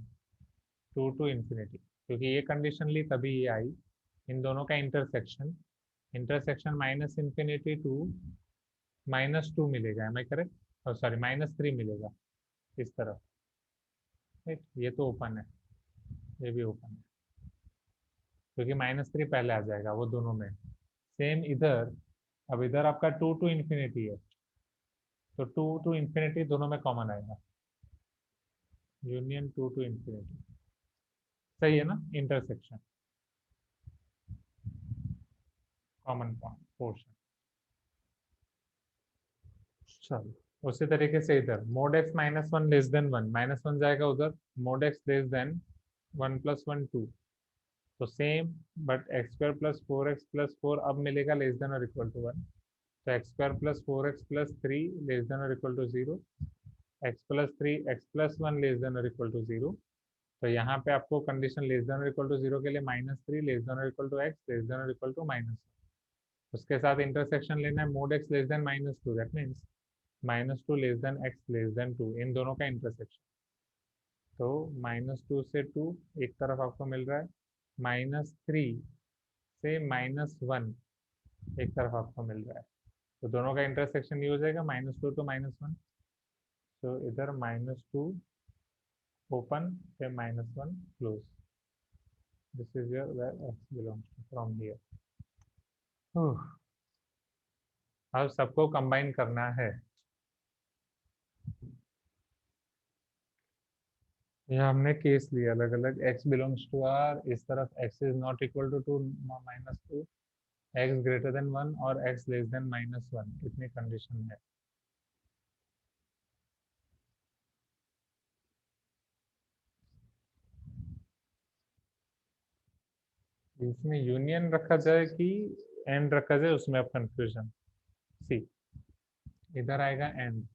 two to infinity, क्योंकि ये कंडीशन ली तभी ये आई, इन दोनों का intersection, intersection minus infinity to minus two मिलेगा, एम आई करेक्ट? और सॉरी माइनस थ्री मिलेगा इस तरफ, राइट, ये तो ओपन है, ये भी ओपन है क्योंकि माइनस थ्री पहले आ जाएगा वो दोनों में, सेम इधर। अब इधर आपका टू टू इन्फिनिटी है तो टू टू इन्फिनिटी दोनों में कॉमन आएगा, यूनियन टू टू इन्फिनिटी, सही है ना? Intersection common point portion. चलो उसी तरीके से इधर mod X minus one less than one, minus one जाएगा उधर, mod X less than one plus one two, तो same but X square plus four X plus four अब मिलेगा लेस देन और इक्वल टू वन, तो X square plus four X plus three less than और equal to zero, X plus three X plus one less than और equal to zero, तो यहाँ पे आपको कंडीशन लेस देन और equal to zero के लिए माइनस थ्री लेस देन और equal to X less than और इक्वल टू माइनस, उसके साथ इंटरसेक्शन लेना है mod X less than minus two, that means minus two less than X less than two, इन दोनों का इंटरसेक्शन, तो माइनस टू से टू एक तरफ आपको मिल रहा है, माइनस थ्री से माइनस वन एक तरफ आपको मिल रहा है, तो दोनों का इंटरसेक्शन ये हो जाएगा minus two to minus one, तो इधर माइनस टू open, फिर -1 close. This is your where x belongs to from here. अब सबको कंबाइन करना है. ये हमने केस लिया अलग अलग. x बिलोंग्स टू r, इस तरफ x is not equal to 2 -2, x greater than 1 और x लेस देन -1, इतनी कंडीशन है. इसमें यूनियन रखा जाए कि एंड रखा जाए, उसमें अब कंफ्यूजन. सी, इधर आएगा एंड,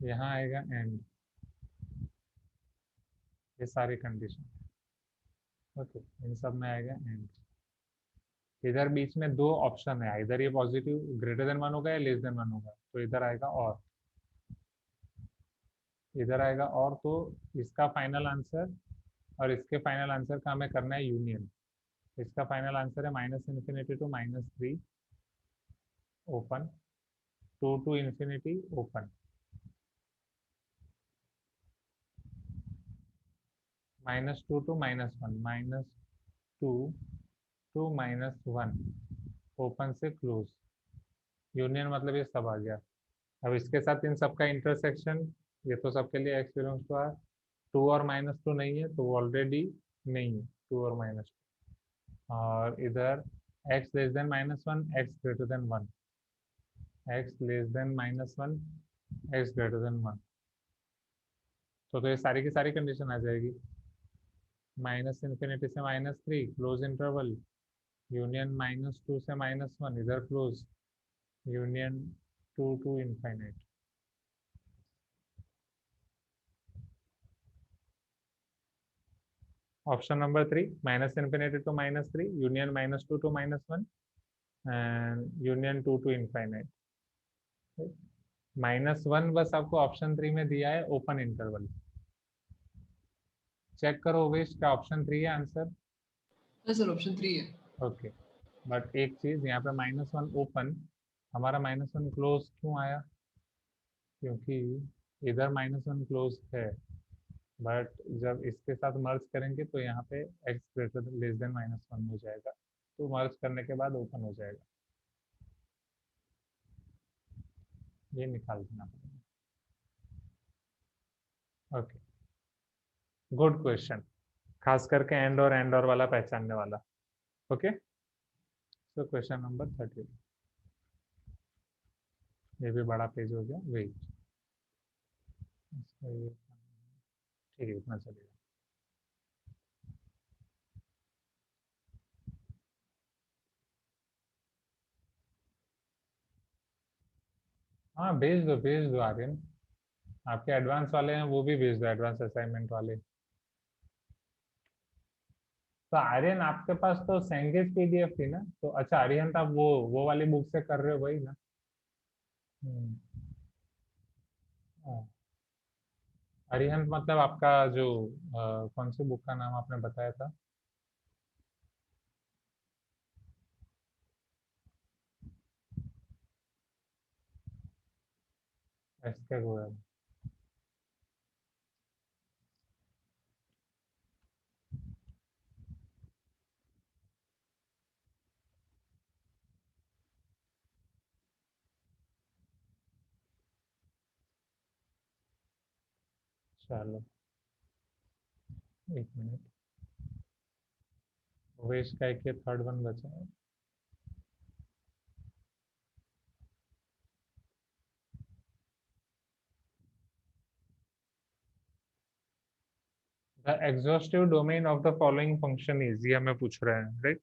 यहाँ आएगा एंड, ये सारी कंडीशन. ओके, इन सब में आएगा एंड. इधर बीच में दो ऑप्शन है, इधर ये पॉजिटिव ग्रेटर देन 1 होगा या लेस देन 1 होगा, तो इधर आएगा और, इधर आएगा और. तो इसका फाइनल आंसर और इसके फाइनल आंसर का हमें करना है यूनियन. इसका फाइनल आंसर है -∞ to -3 open, 2 to infinity open, -2 to -1, -2 to -1 open से क्लोज. यूनियन मतलब ये सब आ गया. अब इसके साथ इन सब का इंटरसेक्शन, ये तो सबके लिए x बिलोंग्स टू r. 2 और -2 नहीं है तो वो ऑलरेडी नहीं है, 2 और -2. और इधर x less than -1, x greater than 1, x less than -1, x greater than 1. तो ये सारी की सारी कंडीशन आ जाएगी. -∞ से -3 क्लोज इंटरवल, यूनियन -2 से -1 इधर close, union 2 to infinite. Option number 3, -∞ to -3, union -2 to -1, and union 2 to infinite. -1 बस आपको ऑप्शन 3 में दिया है, ओपन इंटरवल. चेक करो वेश का ऑप्शन 3 है आंसर. हाँ सर, ऑप्शन 3 है. ओके, बट एक चीज यहाँ पे -1 ओपन, हमारा -1 क्लोज क्यों आया? क्योंकि इधर -1 क्लोज है, बट जब इसके साथ मर्ज करेंगे तो यहाँ पे x ग्रेटर लेस देन -1 हो जाएगा, तो मर्ज करने के बाद ओपन हो जाएगा. ये निकाल देना पड़ेगा. ओके, गुड क्वेश्चन, खास करके एंड और वाला पहचानने वाला. Okay, so question number 30. ये भी बड़ा पेज हो गया. वेट, ठीक है, इतना चलेगा. हाँ, भेज दो आर्यन. आपके एडवांस वाले हैं वो भी भेज दो, एडवांस असाइनमेंट वाले. तो आर्यन आपके पास तो सेंगेज पीडीएफ थी ना, तो अच्छा आर्यन आप वो वाली बुक से कर रहे हो वही ना? हाँ. अरिहंत मतलब आपका जो कौन सी बुक का नाम आपने बताया था? एसके गोयल. चलो एक मिनट, वेश का एक थर्ड वन बचा है. The exhaustive domain of the following function is, ये हमें पूछ रहे हैं, राइट?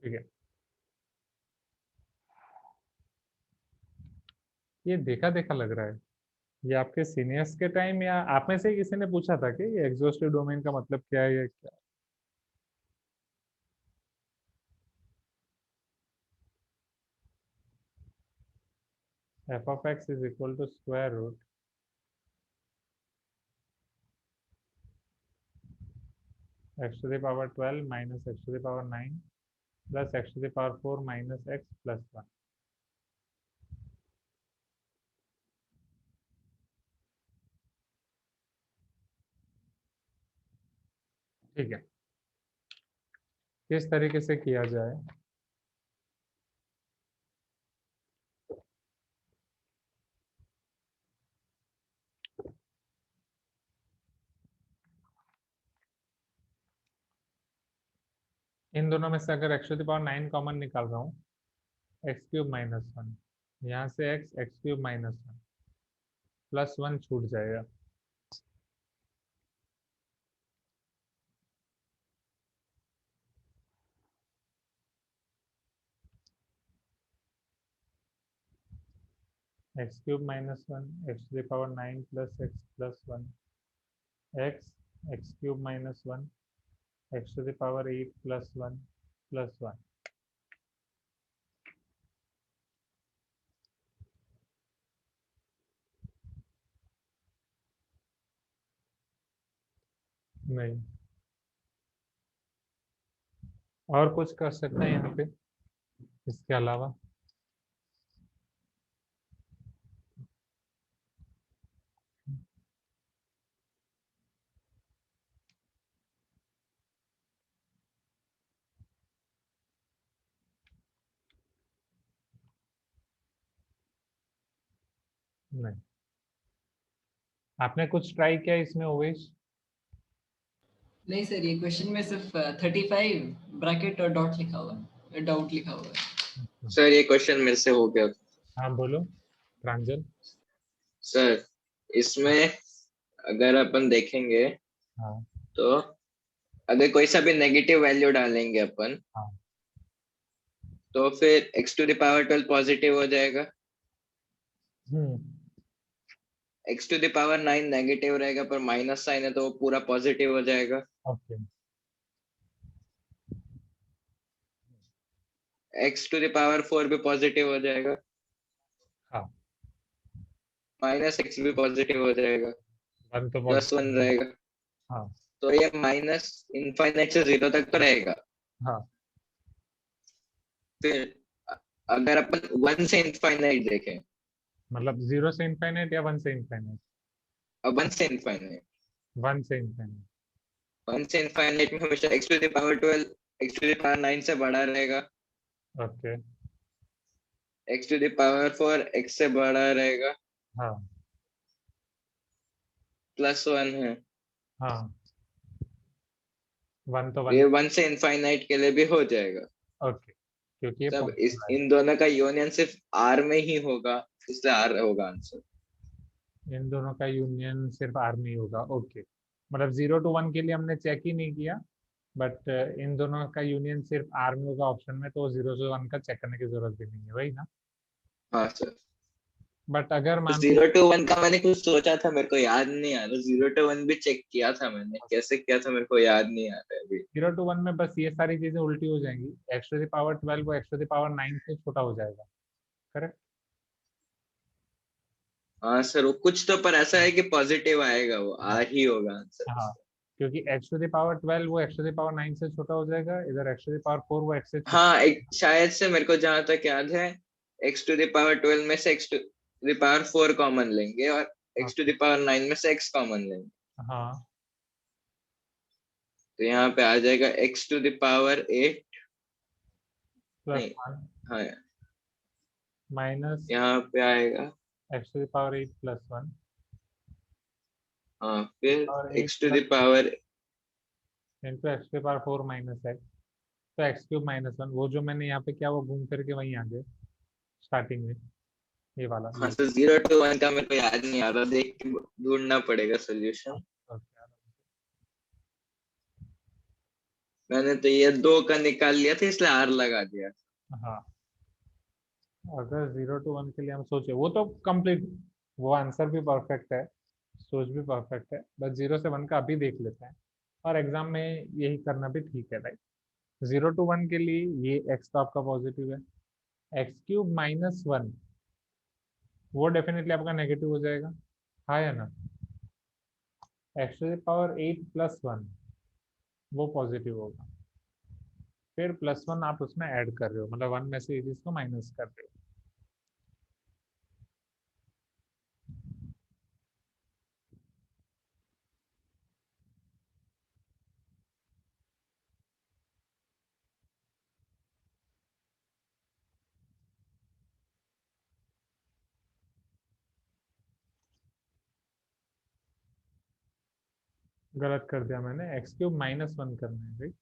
ठीक है, ये देखा देखा लग रहा है. ये आपके सीनियर्स के टाइम या आप में से किसी ने पूछा था कि ये एग्जॉस्टिव डोमेन का मतलब क्या है या क्या? f of x is equal to square root x to the power 12 minus x to the power 9 plus x to the power 4 minus x plus 1। ठीक है, किस तरीके से किया जाए? इन दोनों में से अगर x to the power 9 common निकाल रहा हूँ, एक्स क्यूब माइनस 1, यहाँ से x x cube minus 1 plus 1 छूट जाएगा। X cube minus 1 x to the power 9 plus x plus 1 x x cube minus 1 x to the power 8 plus 1 plus 1। नहीं, और कुछ कर सकते हैं यहाँ पे इसके अलावा? नहीं। आपने कुछ ट्राई किया इसमें ओवेश? नहीं सर, ये क्वेश्चन में सिर्फ 35 ब्रैकेट और डॉट लिखा हुआ है, डाउट लिखा हुआ है। सर ये क्वेश्चन मेरे से हो गया। हाँ बोलो प्रांजल। सर इसमें अगर अपन देखेंगे हाँ तो अगर कोई सा भी नेगेटिव वैल्यू डालेंगे अपन, हाँ तो फिर x to the power 12 positive हो जाएगा, x to the power 9 negative रहेगा पर माइनस साइन है तो वो पूरा पॉजिटिव हो जाएगा, okay x to the power 4 भी पॉजिटिव हो जाएगा, हाँ माइनस x भी पॉजिटिव हो जाएगा, 1 तो प्लस 1 रहेगा। हाँ तो ये माइनस इनफाइनाइट से 0 तक तो रहेगा। हाँ फिर अगर अपन 1 से इनफाइनाइट देखें, मतलब 0 से इनफाइनाइट या 1 से इनफाइनाइट? 1 से इनफाइनाइट, 1 से इनफाइनाइट। 1 से इनफाइनाइट में हमेशा x to the power 12 x to the power 9 से बड़ा रहेगा, okay x to the power 4 x से बड़ा रहेगा, हाँ प्लस 1 है। हाँ 1 तो ये 1 1 से इनफाइनाइट के लिए भी हो जाएगा। ओके, क्योंकि ये तब इस पॉजिटिव इन दोनों का यूनियन सिर्फ r में ही होगा, इसलिए r होगा आंसर। है, इन दोनों का यूनियन सिर्फ आर में ही होगा। ओके, मतलब 0 to 1 के लिए हमने चेक ही नहीं किया, बट इन दोनों का यूनियन सिर्फ आर में होगा ऑप्शन में, तो 0 से 1 का चेक करने की जरूरत भी नहीं है, वही ना? हाँ सर। बट अगर मान लो 0 to 1 का मैंने कुछ सोचा था, मेरे को याद नहीं आ रहा। 0 to 1 भी चेक किया था मैंने, कैसे किया था मेरे को याद नहीं आ रहा है अभी। 0 to 1 में बस ये सारी चीजें उल्टी हो जाएंगी, एक्स टू द पावर 12 वो एक्स टू द पावर 9 से छोटा हो जाएगा, करेक्ट? हाँ सर, वो कुछ तो पर ऐसा है कि पॉजिटिव आएगा, वो r ही होगा आंसर। हाँ, क्योंकि एक्स टू द पावर 12 वो एक्स टू द पावर 9 से छोटा हो जाएगा, इधर एक्स टू द पावर 4 वो एक्स से छोटा। हाँ, एक शायद से मेरे को जहां तक याद है, x टू द पावर 12 में से x to the power 4 common लेंगे और x टू द पावर 9 में से x कॉमन लेंगे, हाँ तो यहाँ पे आ जाएगा x to the power 8 plus नहीं, 1 हाँ माइनस यहाँ पे आएगा, x to the power 8 plus 1 हाँ फिर और 8 x to the plus power into x to the power 4 minus x, तो एक्स क्यूब माइनस 1, वो जो मैंने यहाँ पे किया वो घूम करके वहीं आ गए स्टार्टिंग में, ये वाला हाँ ये। तो 0 to 1 का मेरे को याद नहीं आ रहा, देख के ढूंढना पड़ेगा सोल्यूशन। मैंने तो ये 2 का निकाल लिया था इसलिए r लगा दिया। हाँ, अगर 0 to 1 के लिए हम सोचे वो तो कंप्लीट, वो आंसर भी परफेक्ट है, सोच भी परफेक्ट है, बस 0 से 1 का अभी देख लेते हैं और एग्जाम में यही करना भी ठीक है, राइट? 0 to 1 के लिए ये x तो आपका पॉजिटिव है, एक्स क्यूब माइनस 1 वो डेफिनेटली आपका नेगेटिव हो जाएगा, हाँ या ना? X to the power 8 plus 1 वो पॉजिटिव होगा, फिर +1 आप उसमें ऐड कर रहे हो, मतलब 1 में से चीज को माइनस कर रहे हो। गलत कर दिया मैंने, x³ -1 करना है राइट।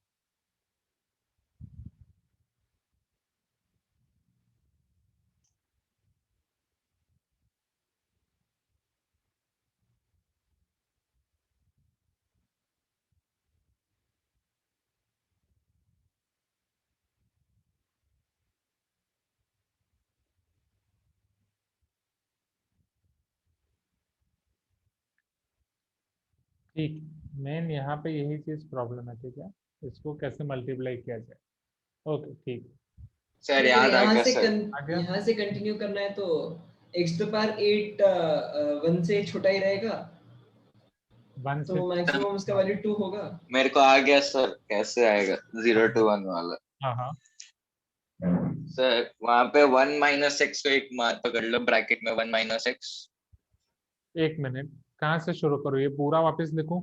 ठीक, मेन यहाँ पे यही चीज प्रॉब्लमेटिक है, इसको कैसे मल्टीप्लाई किया जाए। ओके ठीक, सर नहीं, फिर याद आ यहाँ गया से सर। आ गया। यहाँ से कंटिन्यू करना है तो x to the power 8 1 से छोटा ही रहेगा, 1 से तो मैक्सिमम उसका वैल्यू 2 होगा। मेरे को आ गया सर, कैसे आएगा 0 to 1 वाला। हाँ हाँ सर वहां पे 1 - x को एक मार पकड़ लो ब्रैकेट में, 1 - x। 1 मिनट, कहाँ से शुरू करूँ, ये पूरा वापस लिखूं।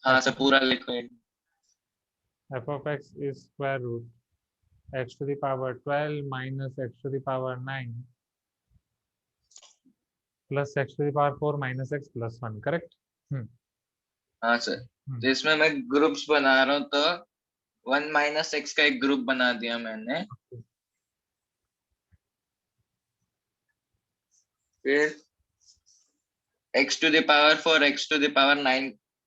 हाँ सर पूरा लिखो। f(x) is square root x to the power 12 minus x to the power 9 plus x to the power 4 minus x plus 1, correct. हाँ सर, तो इसमें मैं ग्रुप्स बना रहा हूँ, तो 1 - x का एक ग्रुप बना दिया मैंने। फिर x to the power 4, x to the power 9,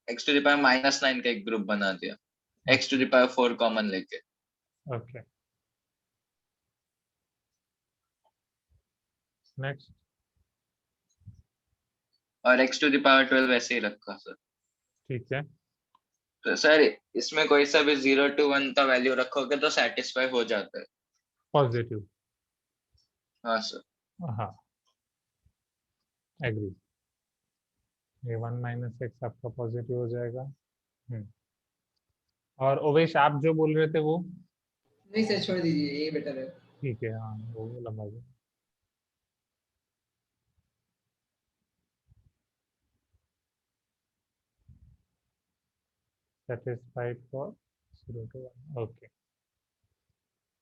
x to the power -9 का एक ग्रुप बना दिया, x to the power 4 common लेके। Okay next. और x to the power 12 वैसे ही रखा सर। ठीक है, तो सर इसमें कोई सा भी 0 to 1 का वैल्यू रखोगे तो सेटिस्फाई हो जाता है। पॉजिटिव, हाँ सर। हाँ एग्री, ये 1 माइनस एक्स आपका पॉजिटिव हो जाएगा। और ओवेश आप जो बोल रहे थे वो नहीं सर, छोड़ दीजिए, ये बेटर है। ठीक है, हाँ वो लंबा जाए। सेटिस्फाइड फॉर 0 to 1, ओके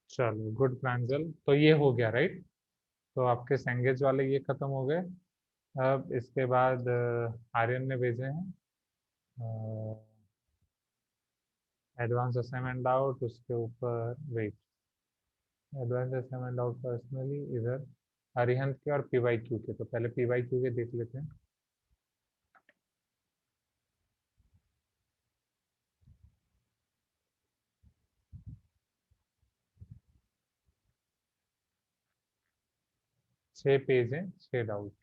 चलो गुड प्रांजल, तो ये हो गया राइट। तो आपके सैंगेज वाले ये खत्म हो गए। अब इसके बाद आर्यन ने भेजे हैं एडवांस असाइनमेंट डाउट, उसके ऊपर wait, advance assignment doubt personally इधर अरिहंत के और PYQ के, तो पहले PYQ के देख लेते हैं। छः पेज हैं, 6 डाउट।